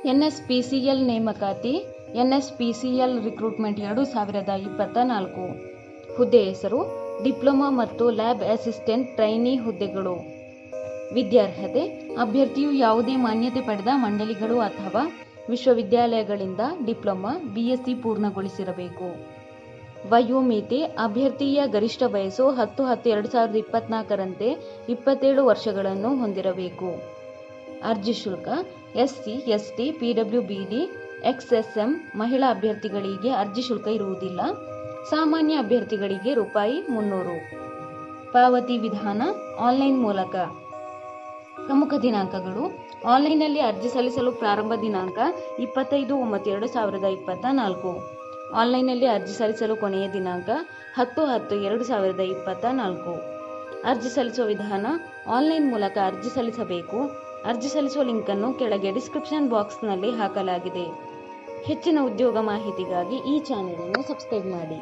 NSPCL ನೇಮಕಾತಿ NSPCL recruitment 2024 ಹುದ್ದೆ ಹೆಸರು ಡಿಪ್ಲೊಮಾ ಮತ್ತು ಲ್ಯಾಬ್ ಅಸಿಸ್ಟೆಂಟ್ ಟ್ರೈನಿ ಹುದ್ದೆಗಳು. ವಿದ್ಯಾರ್ಹತೆ ಅಭ್ಯರ್ಥಿಯು ಯಾವುದೇ ಮಾನ್ಯತೆ ಪಡೆದ ಮಂಡಳಿಗಳು ಅಥವಾ ವಿಶ್ವವಿದ್ಯಾಲಯಗಳಿಂದ ಡಿಪ್ಲೊಮಾ BSc ಪೂರ್ಣಗೊಳಿಸಿರಬೇಕು. ವಯೋಮಿತಿ ಅಭ್ಯರ್ಥಿಯ ಗರಿಷ್ಠ ವಯಸ್ಸು 10/10/2024 27 ವರ್ಷಗಳನ್ನು ಹೊಂದಿರಬೇಕು. ಅರ್ಜಿ ಶುಲ್ಕ SC ST PWBD XSM ಮಹಿಳಾ ಅಭ್ಯರ್ಥಿಗಳಿಗೆ ಅರ್ಜಿ ಶುಲ್ಕ ಇರುವುದಿಲ್ಲ. ಸಾಮಾನ್ಯ ಅಭ್ಯರ್ಥಿಗಳಿಗೆ ₹300. ಪಾವತಿ ವಿಧಾನ ಆನ್ಲೈನ್ ಮೂಲಕ. ಪ್ರಮುಖ ದಿನಾಂಕಗಳು: ಆನ್ಲೈನ್ನಲ್ಲಿ ಅರ್ಜಿ ಸಲ್ಲಿಸಲು ಪ್ರಾರಂಭ ದಿನಾಂಕ 25/9/2024. ಆನ್ಲೈನ್ನಲ್ಲಿ ಅರ್ಜಿ ಸಲ್ಲಿಸಲು ಕೊನೆಯ ದಿನಾಂಕ 10/10/2024. ಅರ್ಜಿ ಸಲ್ಲಿಸುವ ವಿಧಾನ: ಆನ್ಲೈನ್ ಮೂಲಕ ಅರ್ಜಿ ಸಲ್ಲಿಸಬೇಕು. ಅರ್ಜಿ ಸಲ್ಲಿಸುವ ಲಿಂಕನ್ನು ಕೆಳಗೆ ಡಿಸ್ಕ್ರಿಪ್ಷನ್ ಬಾಕ್ಸ್ನಲ್ಲಿ ಹಾಕಲಾಗಿದೆ. ಹೆಚ್ಚಿನ ಉದ್ಯೋಗ ಮಾಹಿತಿಗಾಗಿ ಈ ಚಾನೆಲ್ ಅನ್ನು ಸಬ್ಸ್ಕ್ರೈಬ್ ಮಾಡಿ.